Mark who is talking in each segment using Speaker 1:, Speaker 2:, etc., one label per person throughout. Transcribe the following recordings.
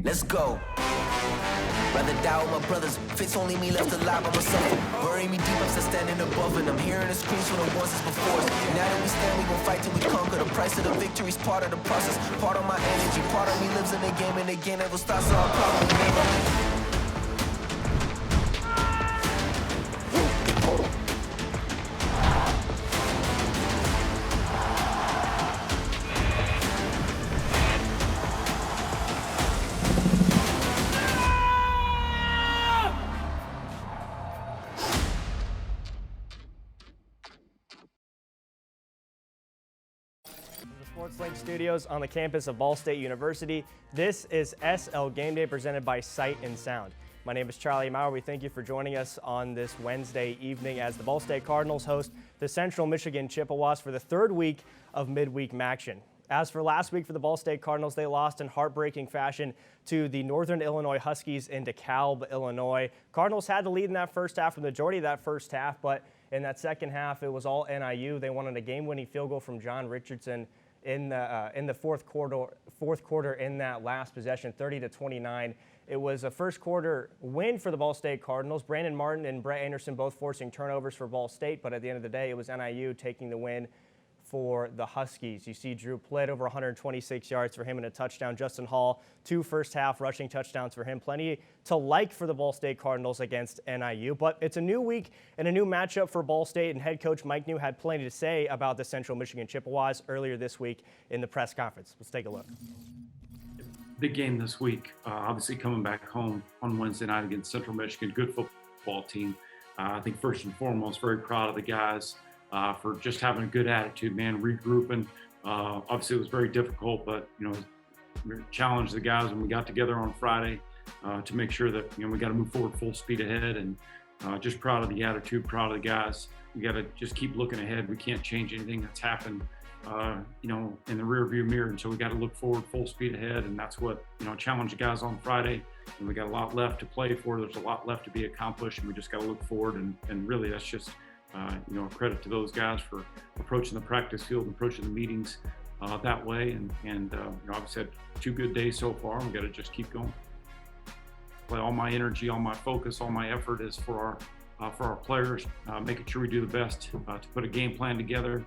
Speaker 1: Let's go. Rather die with my brothers, fits only me left alive, I'ma suffer. Bury me deep, I'm still standing above it. I'm hearing the screams from the ones that's before us. Now that we stand, we gon' fight till we conquer. The price of the victory's part of the process. Part of my energy, part of me lives in the game, and the game never stops, so I'll probably never.
Speaker 2: SportsLink Studios on the campus of Ball State University. This is SL Gameday presented by Sight and Sound. My name is Charlie Maurer. We thank you for joining us on this Wednesday evening as the Ball State Cardinals host the Central Michigan Chippewas for the third week of midweek MACtion. As for last week for the Ball State Cardinals, they lost in heartbreaking fashion to the Northern Illinois Huskies in DeKalb, Illinois. Cardinals had the lead in that first half, the majority of that first half, but in that second half, it was all NIU. They wanted a game-winning field goal from John Richardson in the fourth quarter in that last possession, 30-29. It was a first quarter win for the Ball State Cardinals. Brandon Martin and Brett Anderson both forcing turnovers for Ball State, but at the end of the day, it was NIU taking the win for the Huskies. You see Drew Plitt over 126 yards for him and a touchdown. Justin Hall, 2 first-half rushing touchdowns for him. Plenty to like for the Ball State Cardinals against NIU, but it's a new week and a new matchup for Ball State, and head coach Mike New had plenty to say about the Central Michigan Chippewas earlier this week in the press conference. Let's take a look.
Speaker 3: Big game this week, obviously coming back home on Wednesday night against Central Michigan. Good football team. I think first and foremost, very proud of the guys for just having a good attitude, man, regrouping. Obviously, it was very difficult, but, we challenged the guys when we got together on Friday to make sure that, we got to move forward full speed ahead, and just proud of the attitude, proud of the guys. We got to just keep looking ahead. We can't change anything that's happened, in the rearview mirror, and so we got to look forward full speed ahead, and that's what, challenged the guys on Friday, and we got a lot left to play for. There's a lot left to be accomplished, and we just got to look forward, and really that's just credit to those guys for approaching the practice field, approaching the meetings that way. And obviously had 2 good days so far. We got to just keep going. All my energy, all my focus, all my effort is for our players, making sure we do the best to put a game plan together,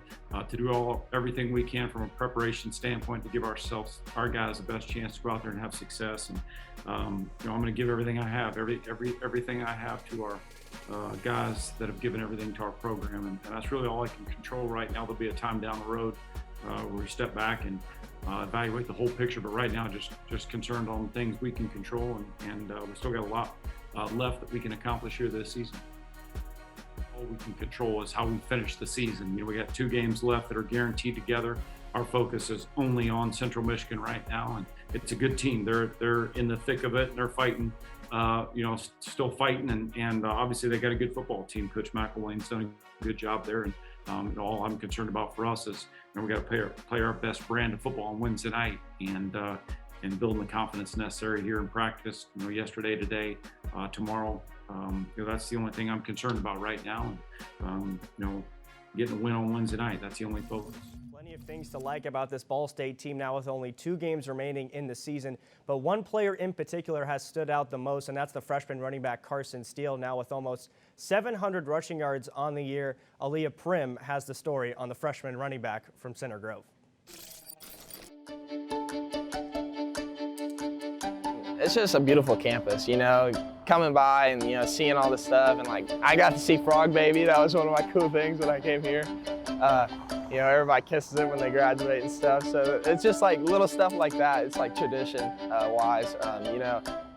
Speaker 3: to do everything we can from a preparation standpoint to give our guys the best chance to go out there and have success. And I'm going to give everything I have, everything I have to our guys that have given everything to our program, and that's really all I can control right now. There'll be a time down the road where we step back and evaluate the whole picture, but right now just concerned on things we can control, and we still got a lot left that we can accomplish here this season. All we can control is how we finish the season. We got 2 games left that are guaranteed together. Our focus is only on Central Michigan right now, and it's a good team. They're in the thick of it, and they're fighting. Still fighting, and obviously they got a good football team. Coach McElwain's done a good job there, and all I'm concerned about for us is we got to play our best brand of football on Wednesday night, and building the confidence necessary here in practice. Yesterday, today, tomorrow, That's the only thing I'm concerned about right now. Getting a win on Wednesday night, that's the only focus.
Speaker 2: Plenty of things to like about this Ball State team now with only 2 games remaining in the season. But one player in particular has stood out the most, and that's the freshman running back Carson Steele. Now with almost 700 rushing yards on the year, Aaliyah Prim has the story on the freshman running back from Center Grove.
Speaker 4: It's just a beautiful campus, coming by and, seeing all this stuff. And I got to see Frog Baby. That was one of my cool things when I came here. Everybody kisses it when they graduate and stuff. So it's just little stuff like that. It's tradition wise,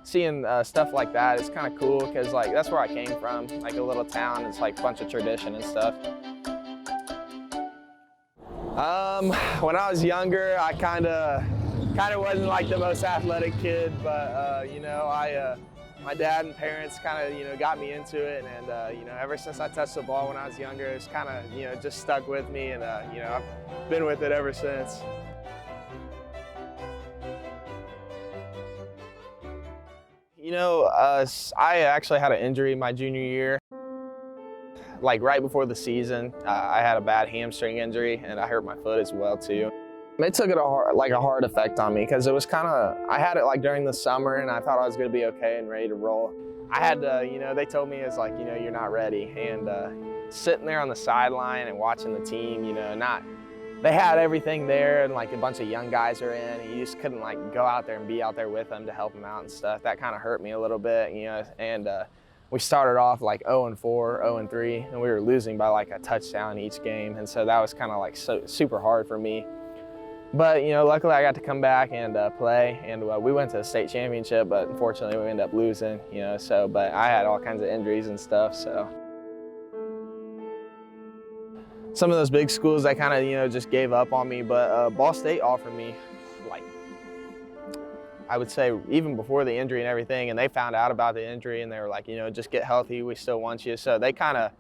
Speaker 4: seeing stuff like that, it's kind of cool because that's where I came from, a little town. It's a bunch of tradition and stuff. When I was younger, I kind of wasn't the most athletic kid, but my dad and parents kind of got me into it, and ever since I touched the ball when I was younger, it's kind of just stuck with me, and I've been with it ever since. I actually had an injury my junior year. Right before the season, I had a bad hamstring injury, and I hurt my foot as well too. It took a hard effect on me because it was I had it during the summer, and I thought I was going to be okay and ready to roll. I had to, they told me it's you're not ready. And sitting there on the sideline and watching the team, they had everything there, and a bunch of young guys are in, and you just couldn't go out there and be out there with them to help them out and stuff. That kind of hurt me a little bit, and we started off 0-4, 0-3, and we were losing by a touchdown each game. And so that was kind of super hard for me. But, luckily I got to come back and play, and we went to the state championship, but unfortunately we ended up losing, but I had all kinds of injuries and stuff, so. Some of those big schools, they kind of, just gave up on me, but Ball State offered me, I would say even before the injury and everything, and they found out about the injury, and they were just get healthy, we still want you. So they kind of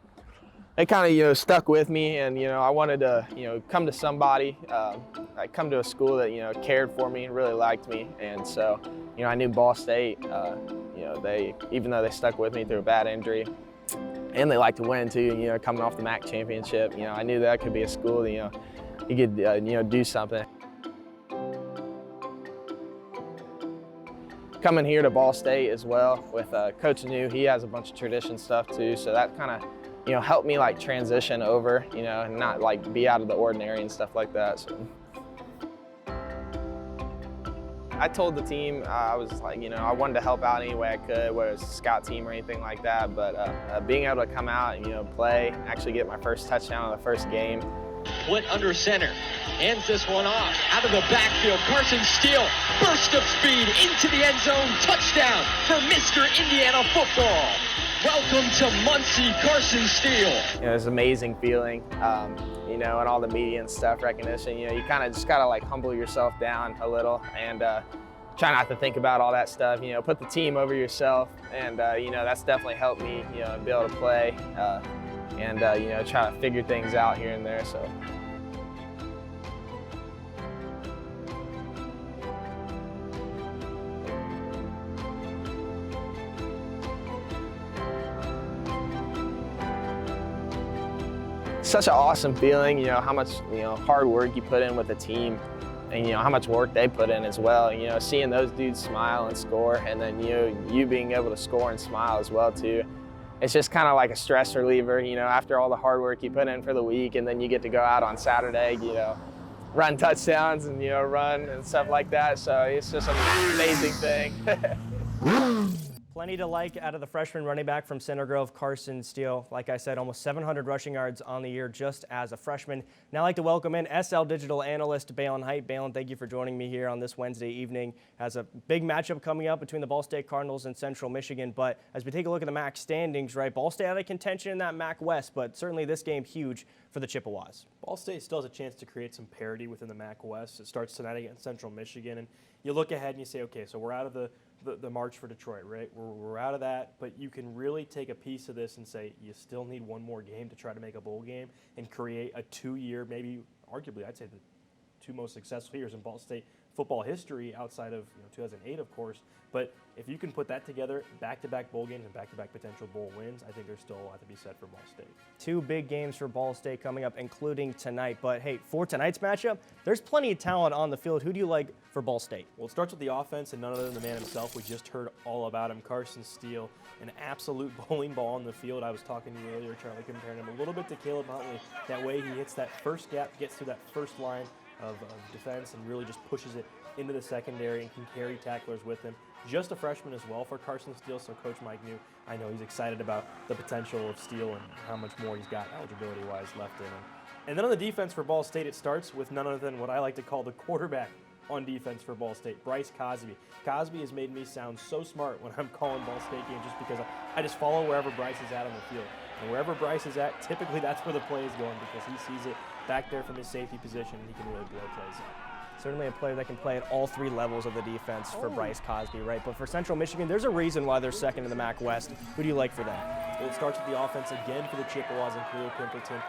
Speaker 4: stuck with me, and I wanted to come to somebody, come to a school that cared for me and really liked me. And so I knew Ball State, they, even though they stuck with me through a bad injury, and they like to win too, coming off the MAC championship, I knew that could be a school that you could do something. Coming here to Ball State as well with Coach New, he has a bunch of tradition stuff too, so that kind of helped me transition over, and not be out of the ordinary and stuff like that. So. I told the team I was I wanted to help out any way I could, whether it was a scout team or anything like that, but being able to come out and play, actually get my first touchdown in the first game.
Speaker 5: Split under center, hands this one off, out of the backfield, Carson Steele, burst of speed into the end zone, touchdown for Mr. Indiana football. Welcome to Muncie, Carson Steele.
Speaker 4: It's an amazing feeling, and all the media and stuff, recognition, you kind of just gotta humble yourself down a little and try not to think about all that stuff, put the team over yourself, and that's definitely helped me, be able to play, and try to figure things out here and there, so. Such an awesome feeling, how much hard work you put in with the team, and how much work they put in as well. Seeing those dudes smile and score, and then you being able to score and smile as well too. It's just kind of like a stress reliever, after all the hard work you put in for the week, and then you get to go out on Saturday, run touchdowns and run and stuff like that. So it's just an amazing thing.
Speaker 2: Plenty to like out of the freshman running back from Center Grove, Carson Steele. Like I said, almost 700 rushing yards on the year just as a freshman. Now I'd like to welcome in SL Digital Analyst Baylen Hite. Baylen, thank you for joining me here on this Wednesday evening. Has a big matchup coming up between the Ball State Cardinals and Central Michigan. But as we take a look at the MAC standings, right, Ball State out of contention in that MAC West, but certainly this game huge for the Chippewas.
Speaker 6: Ball State still has a chance to create some parity within the MAC West. It starts tonight against Central Michigan, and you look ahead and you say, okay, so we're out of the march for Detroit, right? We're out of that, but you can really take a piece of this and say you still need one more game to try to make a bowl game and create a 2-year, maybe arguably I'd say the 2 most successful years in Ball State football history outside of 2008, of course. But if you can put that together, back-to-back bowl games and back-to-back potential bowl wins, I think there's still a lot to be said for Ball State.
Speaker 2: 2 big games for Ball State coming up, including tonight. But hey, for tonight's matchup, there's plenty of talent on the field. Who do you like for Ball State?
Speaker 6: Well, it starts with the offense, and none other than the man himself. We just heard all about him. Carson Steele, an absolute bowling ball on the field. I was talking to you earlier, Charlie, comparing him a little bit to Caleb Huntley. That way he hits that first gap, gets through that first line of defense, and really just pushes it into the secondary and can carry tacklers with him. Just a freshman as well for Carson Steele, so Coach Mike knew. I know he's excited about the potential of Steele and how much more he's got eligibility-wise left in him. And then on the defense for Ball State, it starts with none other than what I like to call the quarterback on defense for Ball State, Bryce Cosby. Cosby has made me sound so smart when I'm calling Ball State games just because I just follow wherever Bryce is at on the field. And wherever Bryce is at, typically that's where the play is going because he sees it back there from his safety position and he can really blow plays up.
Speaker 2: Certainly a player that can play at all 3 levels of the defense for Bryce Cosby, right? But for Central Michigan, there's a reason why they're second in the MAC West. Who do you like for that?
Speaker 6: Well, it starts with the offense again for the Chippewas and Collier Pimpleton.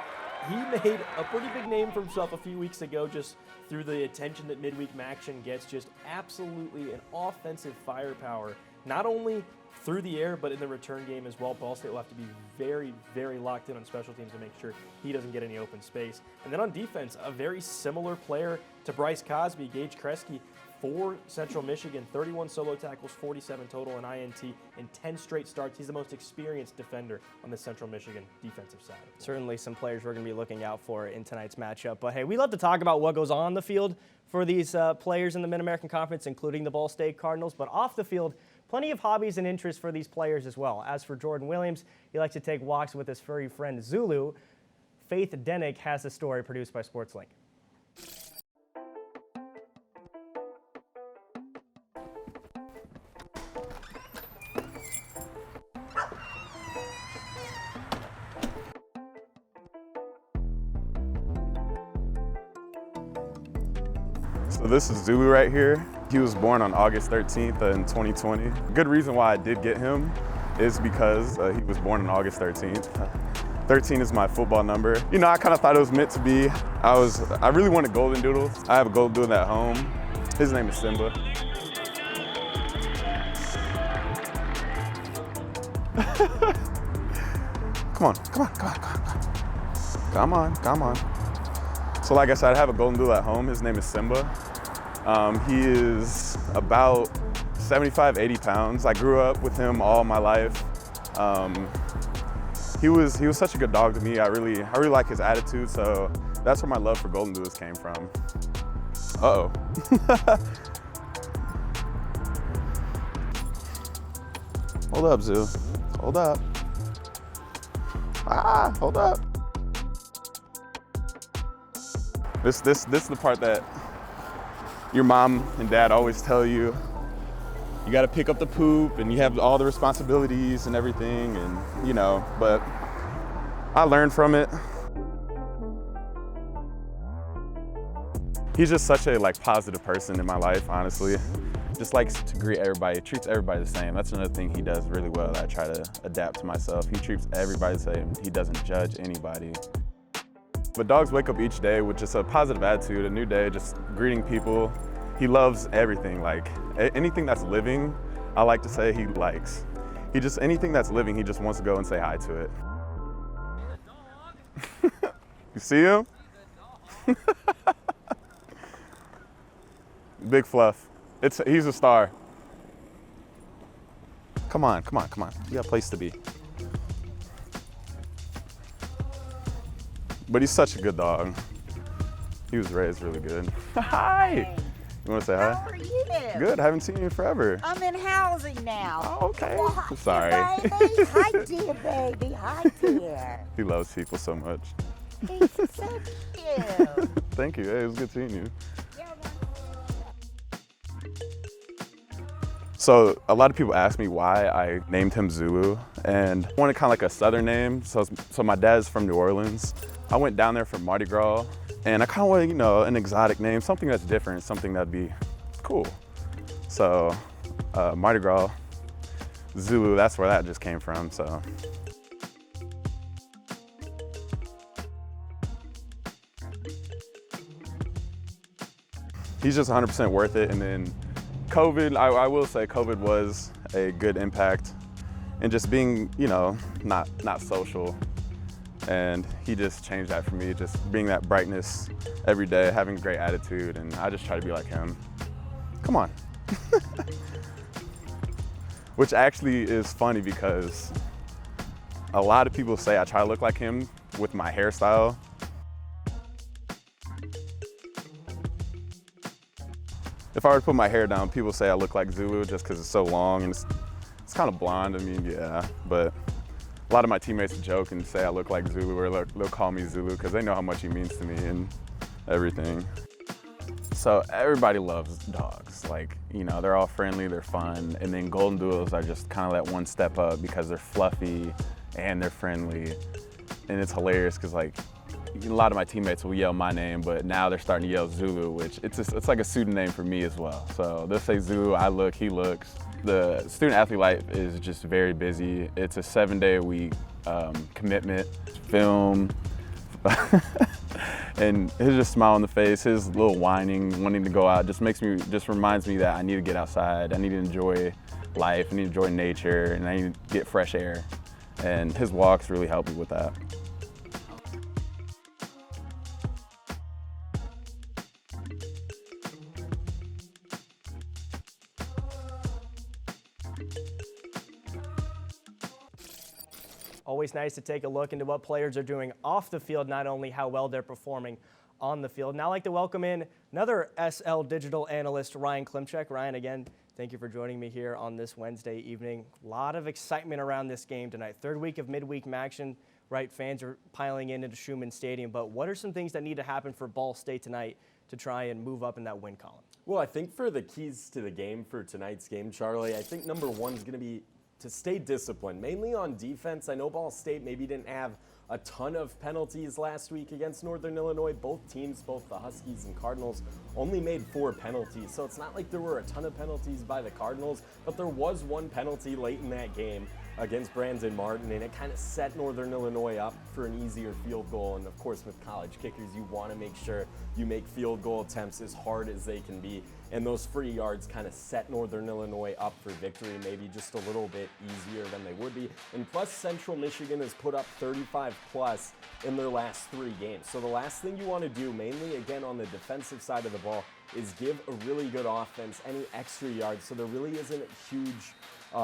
Speaker 6: He made a pretty big name for himself a few weeks ago just through the attention that midweek MACtion gets. Just absolutely an offensive firepower, not only through the air, but in the return game as well. Ball State will have to be very, very locked in on special teams to make sure he doesn't get any open space. And then on defense, a very similar player to Bryce Cosby, Gage Kresge, for Central Michigan, 31 solo tackles, 47 total in INT, in 10 straight starts. He's the most experienced defender on the Central Michigan defensive side.
Speaker 2: Certainly some players we're going to be looking out for in tonight's matchup. But hey, we love to talk about what goes on the field for these players in the Mid-American Conference, including the Ball State Cardinals. But off the field, plenty of hobbies and interests for these players as well. As for Jordan Williams, he likes to take walks with his furry friend Zulu. Faith Dennick has a story produced by SportsLink.
Speaker 7: So this is Zulu right here. He was born on August 13th in 2020. Good reason why I did get him is because he was born on August 13th. 13 is my football number. You know, I kind of thought it was meant to be. I really wanted golden doodles. I have a golden doodle at home. His name is Simba. Come on. So like I said, I have a golden doodle at home. His name is Simba. He is about 75, 80 pounds. I grew up with him all my life. He was such a good dog to me. I really like his attitude, so that's where my love for golden doodles came from. Uh-oh. Hold up, Zoo. Hold up. Hold up. This is the part that your mom and dad always tell you. You got to pick up the poop and you have all the responsibilities and everything, and you know, but I learned from it. He's just such a positive person in my life, honestly. Just likes to greet everybody, treats everybody the same. That's another thing he does really well that I try to adapt to myself. He treats everybody the same. He doesn't judge anybody. But dogs wake up each day with just a positive attitude, a new day, just greeting people. He loves everything, anything that's living, I like to say he likes. Anything that's living, he just wants to go and say hi to it. You see him? Big Fluff. He's a star. Come on. You got a place to be. But he's such a good dog. He was raised really good. Hi! You want to say hi?
Speaker 8: How are you?
Speaker 7: Good, I haven't seen you in forever.
Speaker 8: I'm in housing now.
Speaker 7: Oh, okay.
Speaker 8: Well, hi,
Speaker 7: Sorry.
Speaker 8: Baby. Hi, dear baby. Hi, dear.
Speaker 7: He loves people so much.
Speaker 8: He's so cute.
Speaker 7: Thank you, hey, it was good seeing you. So a lot of people ask me why I named him Zulu, and I wanted kind of like a southern name. So my dad's from New Orleans. I went down there for Mardi Gras, and I kind of wanted, an exotic name, something that's different, something that'd be cool. So Mardi Gras, Zulu, that's where that just came from, so. he's just 100% worth it. And then COVID, I will say COVID was a good impact and just being, you know, not social. And he just changed that for me, just being that brightness every day, having a great attitude, and I just try to be like him. Come on. Which actually is funny because a lot of people say I try to look like him with my hairstyle. If I were to put my hair down, people say I look like Zulu just because it's so long and it's kind of blonde. I mean, yeah, but a lot of my teammates joke and say I look like Zulu, or they'll call me Zulu because they know how much he means to me and everything. So everybody loves dogs. Like, you know, they're all friendly, they're fun, and then golden doodles are just kind of that one step up because they're fluffy and they're friendly, and it's hilarious because like a lot of my teammates will yell my name, but now they're starting to yell Zulu, which it's like a pseudonym for me as well. So they'll say Zulu, I look, he looks. The student athlete life is just very busy. It's a 7-day-a-week commitment, film, and his just smile on the face, his little whining, wanting to go out, just reminds me that I need to get outside. I need to enjoy life. I need to enjoy nature, and I need to get fresh air. And his walks really help me with that.
Speaker 2: Always nice to take a look into what players are doing off the field, not only how well they're performing on the field. Now I'd like to welcome in another SL digital analyst, Ryan Klimcak. Ryan, again, thank you for joining me here on this Wednesday evening. A lot of excitement around this game tonight. Third week of midweek MACtion, right? Fans are piling into Schumann Stadium, but what are some things that need to happen for Ball State tonight to try and move up in that win column?
Speaker 9: Well, I think for the keys to the game for tonight's game, Charlie, I think number one is going to be to stay disciplined, mainly on defense. I know Ball State maybe didn't have a ton of penalties last week against Northern Illinois. Both teams, both the Huskies and Cardinals, only made 4 penalties. So it's not like there were a ton of penalties by the Cardinals, but there was one penalty late in that game against Brandon Martin, and it kind of set Northern Illinois up for an easier field goal. And of course, with college kickers, you want to make sure you make field goal attempts as hard as they can be. And those free yards kind of set Northern Illinois up for victory, maybe just a little bit easier than they would be. And plus, Central Michigan has put up 35+ in their last 3 games. So the last thing you want to do, mainly again on the defensive side of the ball, is give a really good offense any extra yards. So there really isn't a huge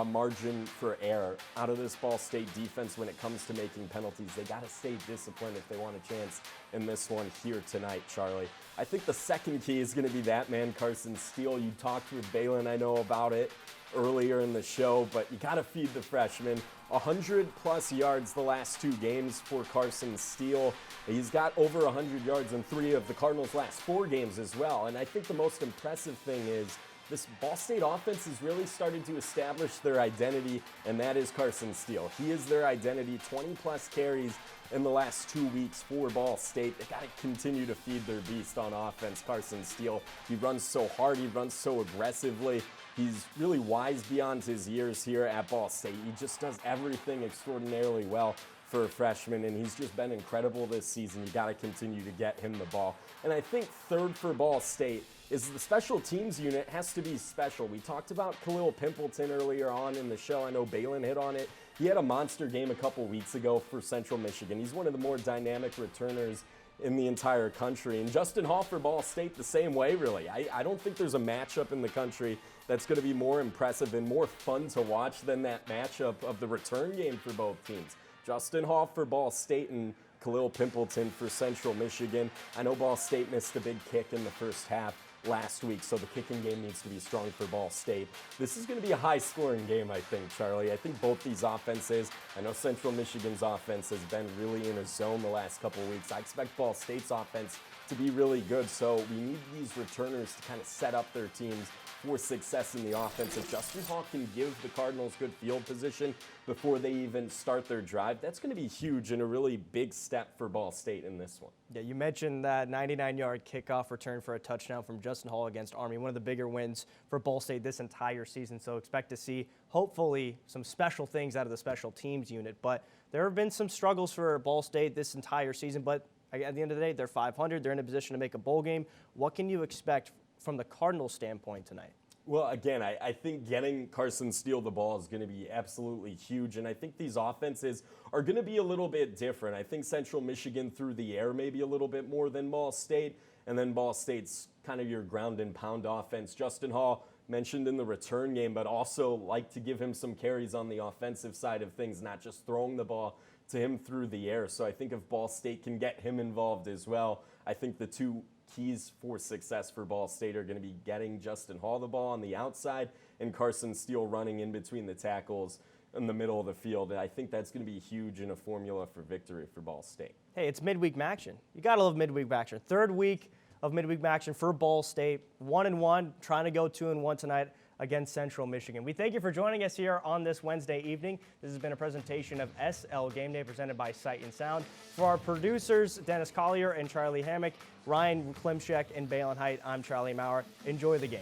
Speaker 9: margin for error out of this Ball State defense when it comes to making penalties. They got to stay disciplined if they want a chance in this one here tonight, Charlie. I think the second key is going to be that man, Carson Steele. You talked with Baylen, I know, about it earlier in the show, but you got to feed the freshman. 100+ yards the last 2 games for Carson Steele. He's got over 100 yards in 3 of the Cardinals' last 4 games as well. And I think the most impressive thing is this Ball State offense has really started to establish their identity, and that is Carson Steele. He is their identity. 20+ carries in the last 2 weeks for Ball State. They got to continue to feed their beast on offense, Carson Steele. He runs so hard. He runs so aggressively. He's really wise beyond his years here at Ball State. He just does everything extraordinarily well for a freshman, and he's just been incredible this season. You got to continue to get him the ball. And I think third for Ball State is the special teams unit has to be special. We talked about Khalil Pimpleton earlier on in the show. I know Baylen hit on it. He had a monster game a couple weeks ago for Central Michigan. He's one of the more dynamic returners in the entire country. And Justin Hall for Ball State the same way, really. I don't think there's a matchup in the country that's going to be more impressive and more fun to watch than that matchup of the return game for both teams. Justin Hall for Ball State and Khalil Pimpleton for Central Michigan. I know Ball State missed a big kick in the first half last week, so the kicking game needs to be strong for Ball State. This is going to be a high-scoring game, I think, Charlie. I think both these offenses, I know Central Michigan's offense has been really in a zone the last couple of weeks. I expect Ball State's offense to be really good, so we need these returners to kind of set up their teams for success in the offense. If Justin Hall can give the Cardinals good field position before they even start their drive, that's going to be huge and a really big step for Ball State in this one.
Speaker 2: Yeah, you mentioned that 99-yard kickoff return for a touchdown from Justin Hall against Army, one of the bigger wins for Ball State this entire season. So expect to see, hopefully, some special things out of the special teams unit. But there have been some struggles for Ball State this entire season, but at the end of the day, they're 500. They're in a position to make a bowl game. What can you expect from the Cardinals' standpoint tonight?
Speaker 9: Well, again, I think getting Carson Steele the ball is going to be absolutely huge, and I think these offenses are going to be a little bit different. I think Central Michigan through the air maybe a little bit more than Ball State, and then Ball State's kind of your ground and pound offense. Justin Hall mentioned in the return game, but also like to give him some carries on the offensive side of things, not just throwing the ball to him through the air. So I think if Ball State can get him involved as well, I think the two keys for success for Ball State are going to be getting Justin Hall the ball on the outside and Carson Steele running in between the tackles in the middle of the field. And I think that's going to be huge in a formula for victory for Ball State.
Speaker 2: Hey, it's midweek MACtion. You got to love midweek MACtion. Third week of midweek MACtion for Ball State. 1-1, trying to go 2-1 tonight against Central Michigan. We thank you for joining us here on this Wednesday evening. This has been a presentation of SL Gameday presented by Sight and Sound. For our producers, Dennis Collier and Charlie Hammock, Ryan Klimcak and Baylen Hite, I'm Charlie Maurer. Enjoy the game.